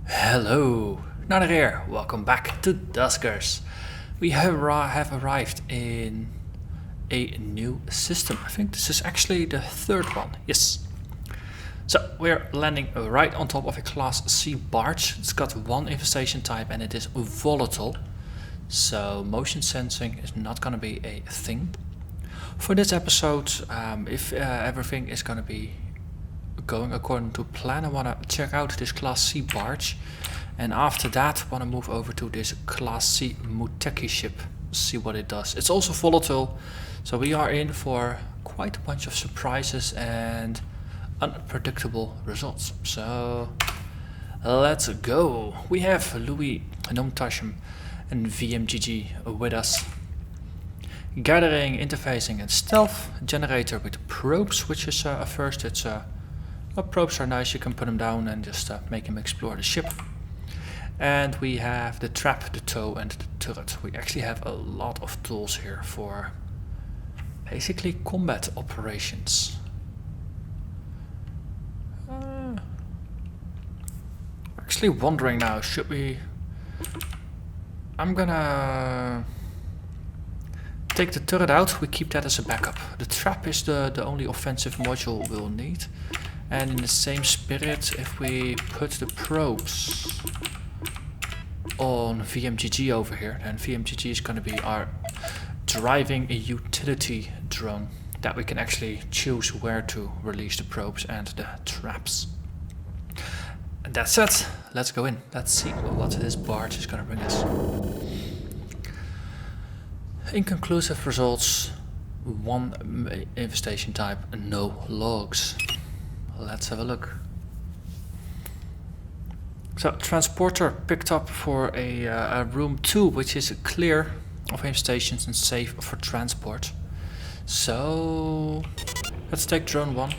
Hello, Narnach here. Welcome back to Duskers. We have arrived in a new system. I think this is actually the third one. Yes. So we're landing right on top of a Class C barge. It's got one infestation type and it is volatile. So motion sensing is not going to be a thing. For this episode, if everything is going to be going according to plan, I want to check out this Class C barge, and after that want to move over to this Class C Muteki ship, see what it does. It's also volatile, so we are in for quite a bunch of surprises and unpredictable results. So let's go. We have Louis, Nomtashem and VMGG with us. Gathering, interfacing and stealth. Generator with probes, which is first. It's probes are nice, you can put them down and just make him explore the ship. And we have the trap, the tow and the turret. We actually have a lot of tools here for basically combat operations. Actually wondering now, should we... I'm gonna take the turret out, we keep that as a backup. The trap is the only offensive module we'll need. And in the same spirit, if we put the probes on VMGG over here, then VMGG is going to be our driving a utility drone that we can actually choose where to release the probes and the traps. And that's it. Let's go in. Let's see what this barge is going to bring us. Inconclusive results, one infestation type, no logs. Let's have a look. So, transporter picked up for a room 2, which is clear of infestations and safe for transport. So, let's take drone 1.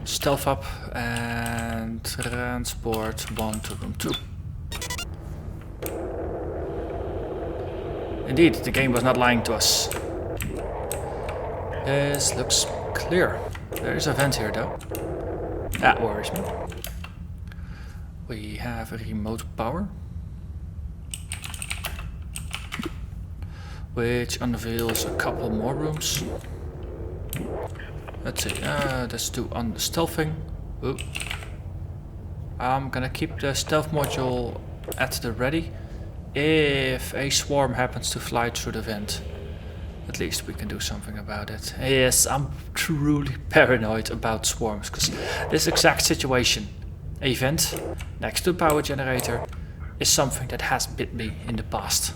Stealth up and transport 1 to room 2. Indeed, the game was not lying to us. This looks clear. There is a vent here though. That worries me. We have a remote power, which unveils a couple more rooms. Let's see, let's do on the stealthing. Ooh. I'm gonna keep the stealth module at the ready. If a swarm happens to fly through the vent, at least we can do something about it. Yes, I'm truly paranoid about swarms, because this exact situation, a vent next to a power generator, is something that has bit me in the past.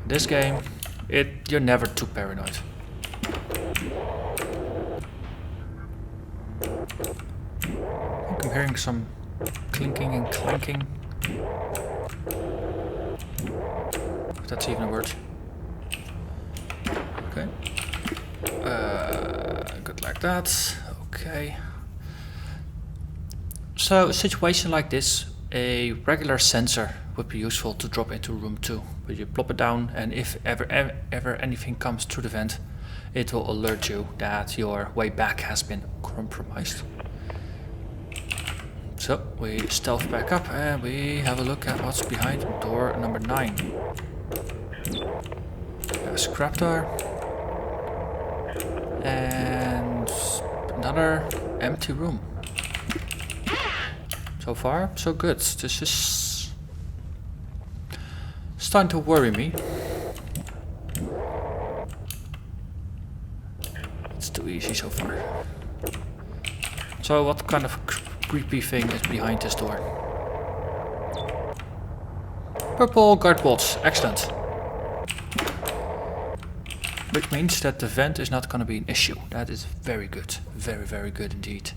This game, you're never too paranoid. I think I'm hearing some clinking and clanking. If that's even a word. Okay. Good like that. Okay. So, a situation like this, a regular sensor would be useful to drop into room 2. But you plop it down, and if ever anything comes through the vent, it will alert you that your way back has been compromised. So, we stealth back up and we have a look at what's behind door number 9. A scrap door. And another empty room. So far, so good. This is starting to worry me. It's too easy so far. So what kind of creepy thing is behind this door? Purple guard bolts, excellent. Which means that the vent is not going to be an issue. That is very good. Very, very good indeed.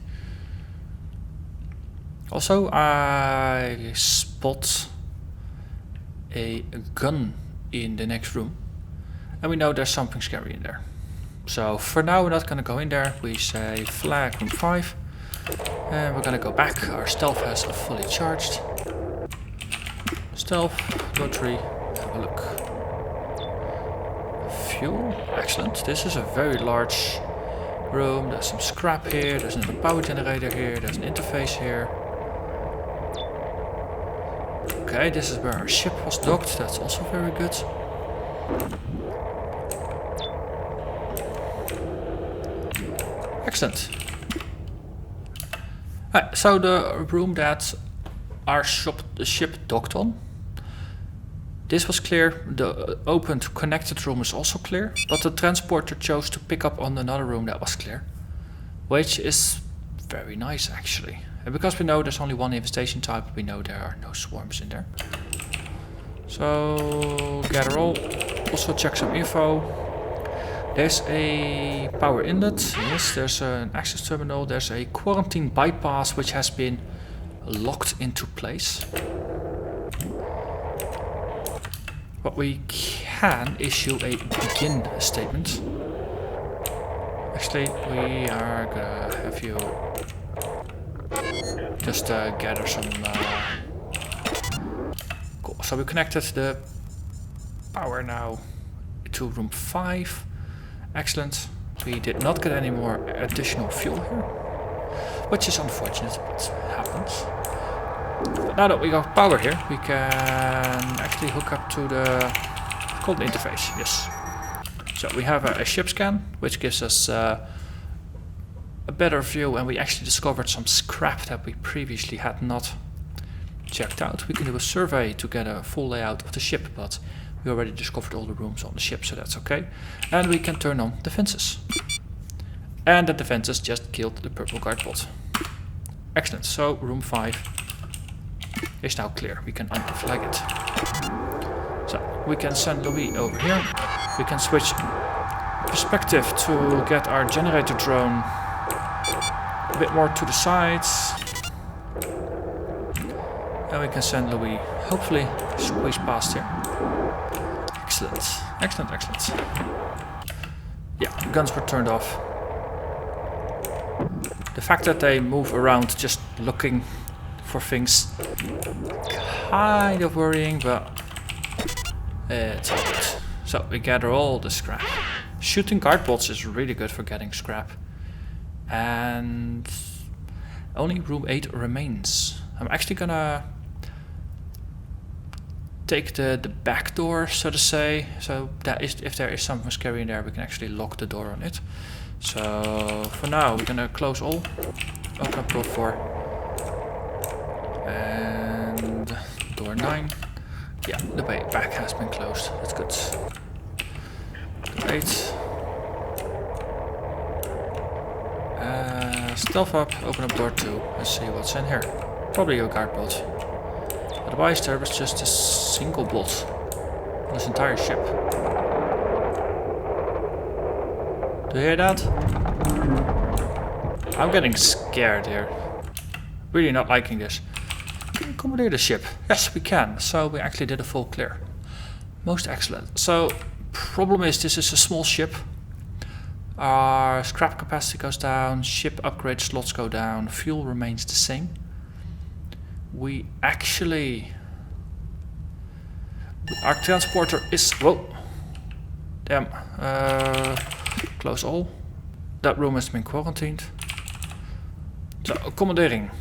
Also, I spot a gun in the next room. And we know there's something scary in there. So for now we're not going to go in there. We say flag room 5. And we're going to go back. Our stealth has fully charged. Stealth, door 3, have a look. Fuel, excellent. This is a very large room. There's some scrap here. There's another power generator here. There's an interface here. Okay, this is where our ship was docked. That's also very good. Excellent. Alright, so the room that our ship docked on, this was clear. The opened connected room is also clear, but the transporter chose to pick up on another room that was clear, which is very nice actually. And because we know there's only one infestation type, we know there are no swarms in there. So gather all, also check some info. There's a power inlet, yes, there's an access terminal, there's a quarantine bypass which has been locked into place. But we can issue a begin statement. Actually, we are gonna have you just gather some... Cool, so we connected the power now to room 5. Excellent. We did not get any more additional fuel here, which is unfortunate, but happens. But now that we got power here, we can actually hook up to the cold interface. Yes. So we have a ship scan, which gives us a better view, and we actually discovered some scrap that we previously had not checked out. We can do a survey to get a full layout of the ship, but we already discovered all the rooms on the ship, so that's okay. And we can turn on defenses. And the defenses just killed the purple guard bot. Excellent, so room 5 is now clear. We can unflag it. So we can send Louis over here. We can switch perspective to get our generator drone a bit more to the sides. And we can send Louis, hopefully squeeze past here. Excellent, excellent, excellent. Yeah, guns were turned off. The fact that they move around just looking for things, kind of worrying, but it's all good. So we gather all the scrap. Shooting guard bots is really good for getting scrap. And only room 8 remains. I'm actually gonna take the back door, so to say, so that is, if there is something scary in there, we can actually lock the door on it. So for now we're gonna close all, open up door 4 and door 9. Yeah, the back has been closed, that's good. Door 8. Stealth up, open up door 2 and see what's in here. Probably a guard bot. Otherwise there was just a single bot on this entire ship. Do you hear that? I'm getting scared here. Really not liking this. Can we commandeer the ship? Yes, we can. So we actually did a full clear. Most excellent. So problem is this is a small ship. Our scrap capacity goes down, ship upgrade slots go down, fuel remains the same. We actually... Our transporter is... Whoa! Damn. Close all. That room has been quarantined. So, commandeering.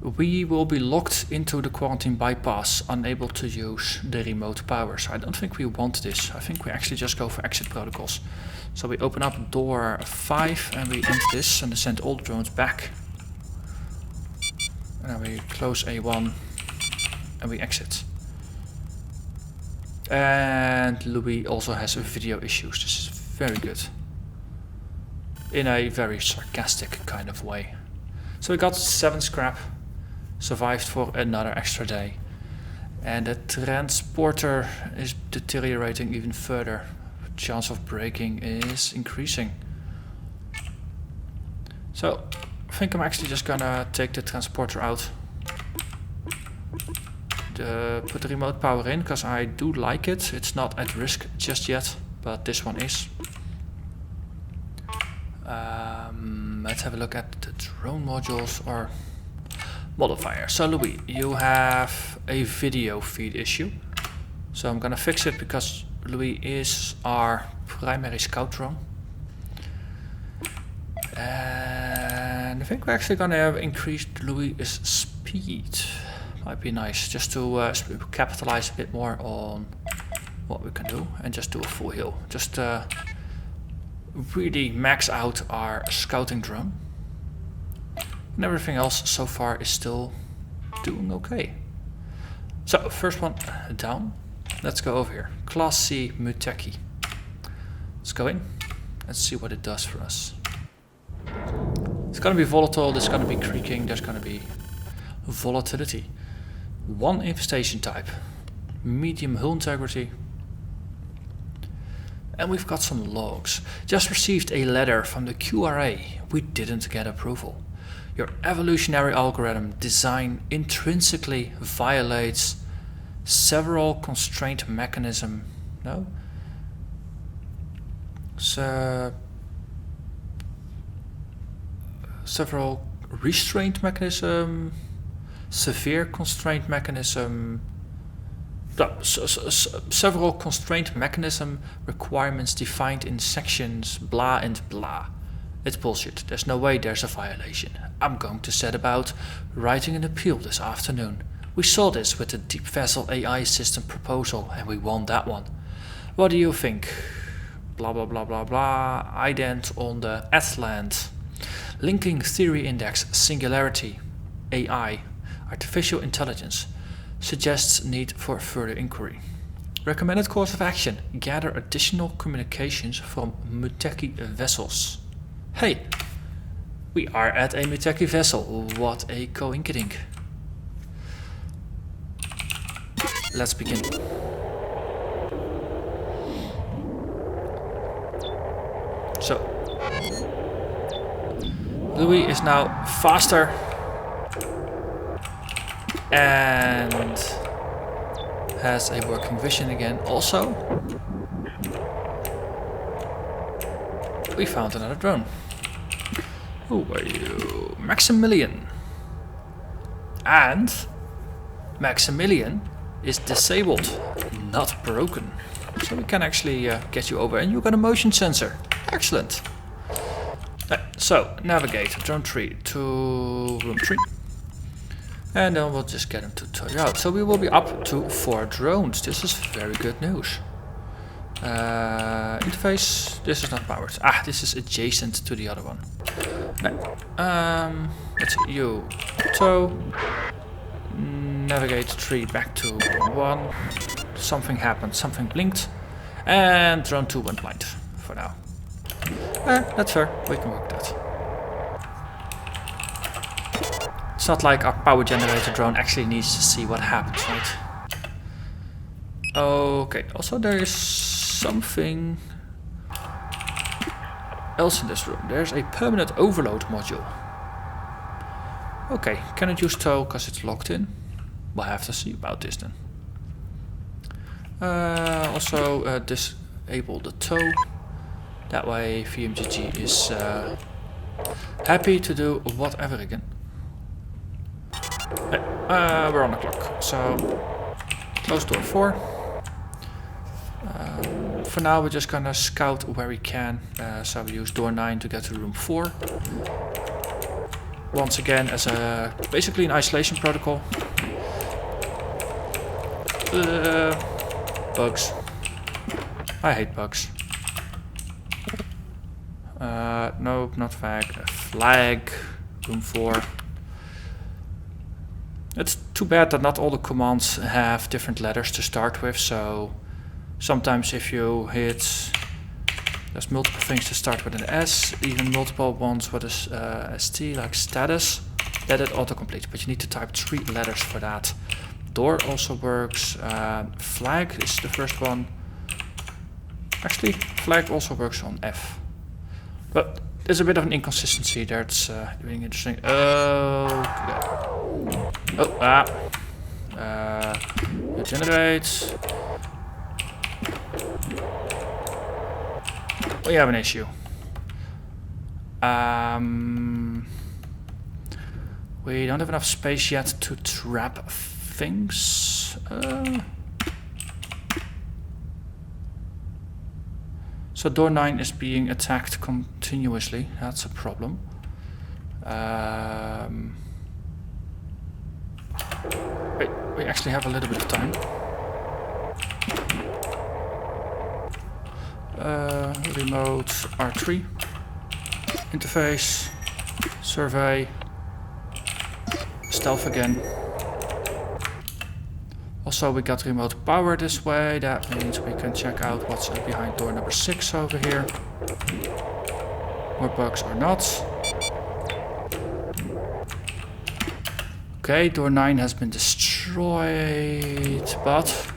We will be locked into the quarantine bypass, unable to use the remote power. So I don't think we want this. I think we actually just go for exit protocols. So we open up door 5 and we end this and send all the drones back. And then we close A1 and we exit. And Louis also has video issues. This is very good. In a very sarcastic kind of way. So we got 7 scrap. Survived for another extra day. And the transporter is deteriorating even further. Chance of breaking is increasing. So I think I'm actually just gonna take the transporter out. Put the remote power in, because I do like it. It's not at risk just yet, but this one is. Let's have a look at the drone modules or modifier. So Louis, you have a video feed issue. So I'm gonna fix it because Louis is our primary scout drone. And I think we're actually gonna have increased Louis' speed. Might be nice, just to capitalize a bit more on what we can do, and just do a full heal. Just really max out our scouting drone. And everything else so far is still doing okay. So, first one down. Let's go over here. Class C Muteki. Let's go in. Let's see what it does for us. It's gonna be volatile, there's gonna be creaking, there's gonna be volatility. One infestation type. Medium hull integrity. And we've got some logs. Just received a letter from the QRA. We didn't get approval. Your evolutionary algorithm design intrinsically violates several constraint mechanism. No? Several restraint mechanism, severe constraint mechanism. No, several constraint mechanism requirements defined in sections blah and blah. It's bullshit. There's no way there's a violation. I'm going to set about writing an appeal this afternoon. We saw this with the Deep Vessel AI system proposal and we won that one. What do you think? Blah blah blah blah blah. Ident on the Atlant. Linking Theory Index Singularity AI Artificial Intelligence suggests need for further inquiry. Recommended course of action: gather additional communications from Muteki vessels. Hey, we are at a Muteki vessel. What a coinkydink. Let's begin. So, Louis is now faster and has a working vision again. Also, we found another drone. Who are you? Maximilian. And Maximilian is disabled, not broken. So we can actually get you over, and you got a motion sensor. Excellent. So, navigate drone 3 to room 3. And then we'll just get him to tow you out. So we will be up to 4 drones. This is very good news. Interface, this is not powered. Ah, this is adjacent to the other one. Let's see, you tow. Navigate 3 back to 1. Something happened, something blinked. And drone 2 went blind for now. That's fair, we can work that. It's not like our power generator drone actually needs to see what happens, right? Okay, also there is something else in this room. There's a permanent overload module. Okay, cannot use tow because it's locked in. We'll have to see about this then. Also disable the tow. That way VMGG is happy to do whatever again. We're on the clock, so close door 4. For now we're just gonna scout where we can, so we use door 9 to get to room 4. Once again as a basically an isolation protocol. Bugs. I hate bugs. Nope, not flag. Flag. Room 4. It's too bad that not all the commands have different letters to start with, so sometimes if you hit, there's multiple things to start with an S, even multiple ones with a ST, like status, that it autocompletes, but you need to type 3 letters for that. Door also works. Flag is the first one. Actually, flag also works on F. But there's a bit of an inconsistency there. It's really interesting. Generate. We have an issue. We don't have enough space yet to trap things. So door 9 is being attacked continuously. That's a problem. Wait, we actually have a little bit of time. Remote R3. Interface. Survey. Stealth again. Also we got remote power this way. That means we can check out what's behind door number 6 over here. More bugs or not. Okay, door 9 has been destroyed, but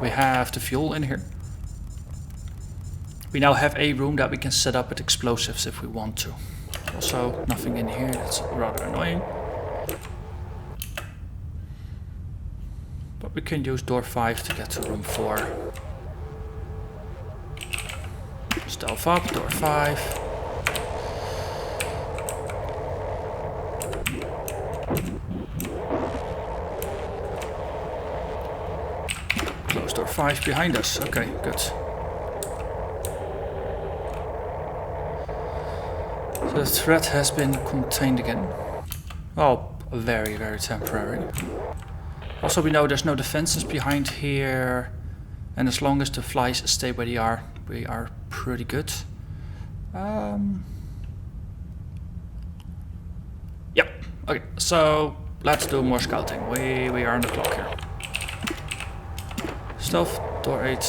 we have the fuel in here. We now have a room that we can set up with explosives if we want to. Also, nothing in here, that's rather annoying. But we can use door 5 to get to room 4. Stealth up, door 5. Close door 5 behind us. Okay, good. So the threat has been contained again. Oh, very, very temporary. Also, we know there's no defenses behind here. And as long as the flies stay where they are, we are pretty good. Yep. Okay, so let's do more scouting. We are on the clock here. Stealth, door 8.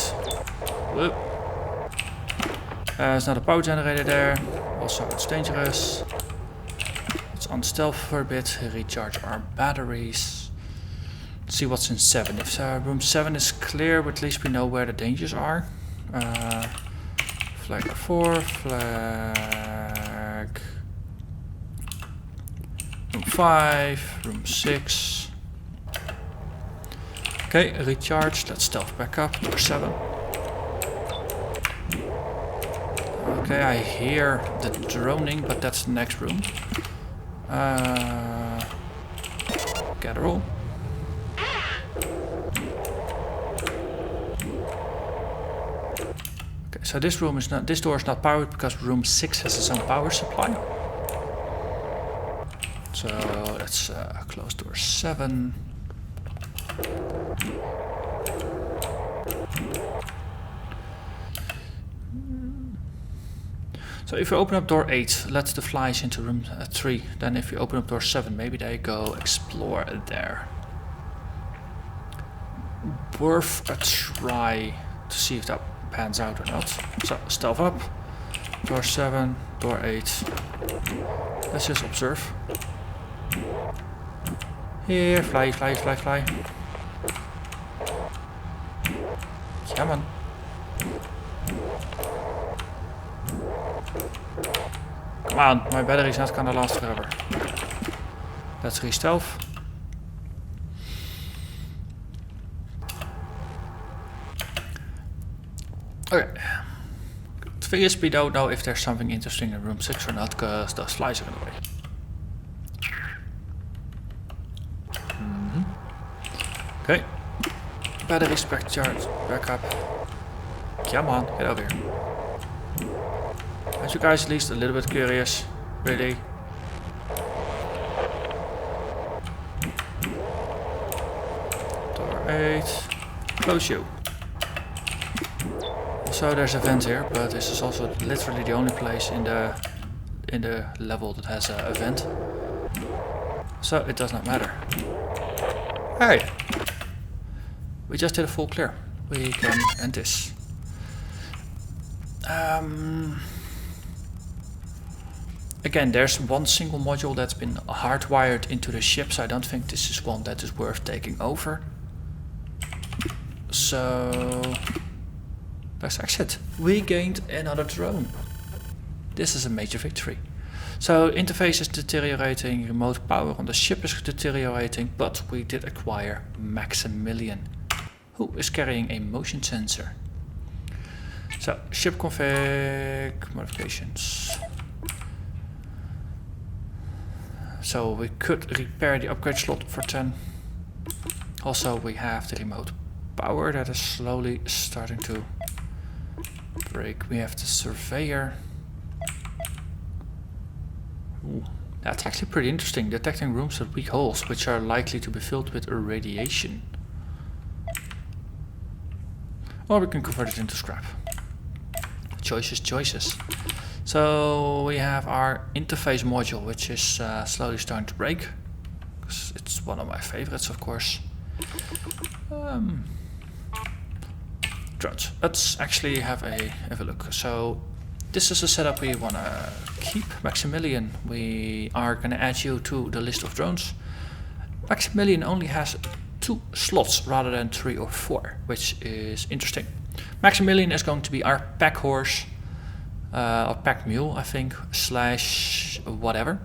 Whoop. There's not a power generator there. Also, it's dangerous. Let's unstealth for a bit. Recharge our batteries. Let's see what's in 7. If room 7 is clear, at least we know where the dangers are. Flag 4, flag. Room 5, room 6. Okay, recharge. Let's stealth back up. Door 7. Okay, I hear the droning, but that's the next room. Gather all. Okay, so this room is not. This door is not powered because room 6 has its own power supply. So let's close door 7. So if you open up door 8, let the flies into room 3. Then if you open up door 7, maybe they go explore there. Worth a try to see if that pans out or not. So stealth up. Door 7, door 8. Let's just observe. Here, fly, fly, fly, fly. Come on. Come on, my battery's not gonna last forever. Let's re-stealth. Okay. The thing is, we don't know if there's something interesting in room 6 or not, because those flies are in the way. Okay. Batteries back charged, back up. Come on, get over here. Aren't you guys at least a little bit curious? Really? Door 8. Close you. Also there's a vent here, but this is also literally the only place in the level that has a vent. So it does not matter. Hey! We just did a full clear. We can end this. Again, there's one single module that's been hardwired into the ship, so I don't think this is one that is worth taking over. So let's exit. We gained another drone. This is a major victory. So interface is deteriorating, remote power on the ship is deteriorating, but we did acquire Maximilian, who is carrying a motion sensor. So ship config modifications. So we could repair the upgrade slot for 10. Also we have the remote power that is slowly starting to break. We have the surveyor. Ooh, that's actually pretty interesting. Detecting rooms with weak holes, which are likely to be filled with radiation. Or we can convert it into scrap. Choices. So we have our interface module, which is slowly starting to break. It's one of my favorites, of course. Drones. Let's actually have a look. So this is a setup we want to keep. Maximilian, we are going to add you to the list of drones. Maximilian only has 2 slots rather than 3 or 4, which is interesting. Maximilian is going to be our pack horse, or pack mule, I think, / whatever.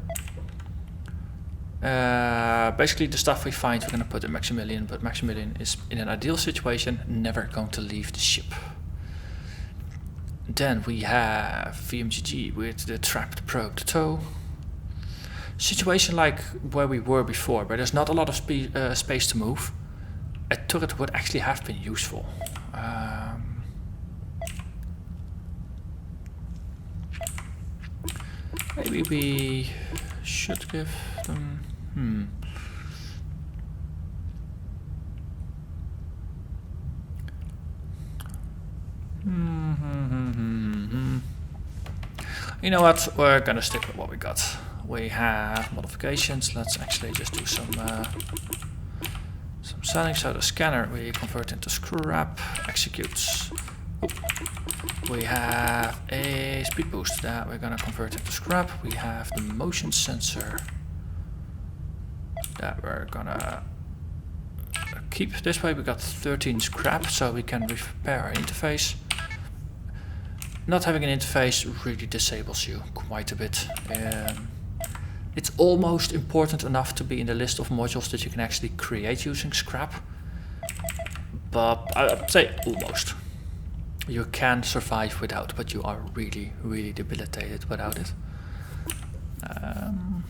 Basically the stuff we find we're going to put in Maximilian, but Maximilian is in an ideal situation never going to leave the ship. Then we have VMGG with the trapped probe to tow. Situation like where we were before, but there's not a lot of space to move. A turret would actually have been useful. Maybe we should give them... You know what? We're gonna stick with what we got. We have modifications. Let's actually just do some selling. So the scanner we convert into scrap. Executes. Oh. We have a speed boost that we're gonna convert into scrap. We have the motion sensor that we're gonna keep. This way we got 13 scrap, so we can repair our interface. Not having an interface really disables you quite a bit. It's almost important enough to be in the list of modules that you can actually create using scrap. But I'd say almost. You can survive without, but you are really, really debilitated without it. And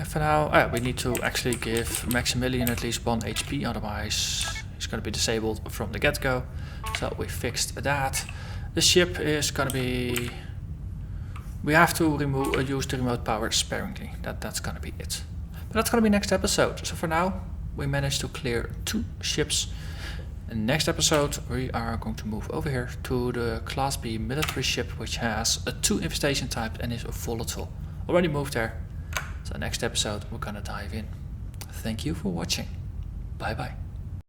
for now, we need to actually give Maximilian at least 1 HP, otherwise he's going to be disabled from the get-go. So we fixed that. The ship is going to be... We have to use the remote power sparingly. That's going to be it. But that's going to be next episode. So for now, we managed to clear 2 ships. In the next episode, we are going to move over here to the Class B military ship, which has a 2 infestation type and is volatile. Already moved there. So next episode, we're going to dive in. Thank you for watching. Bye bye.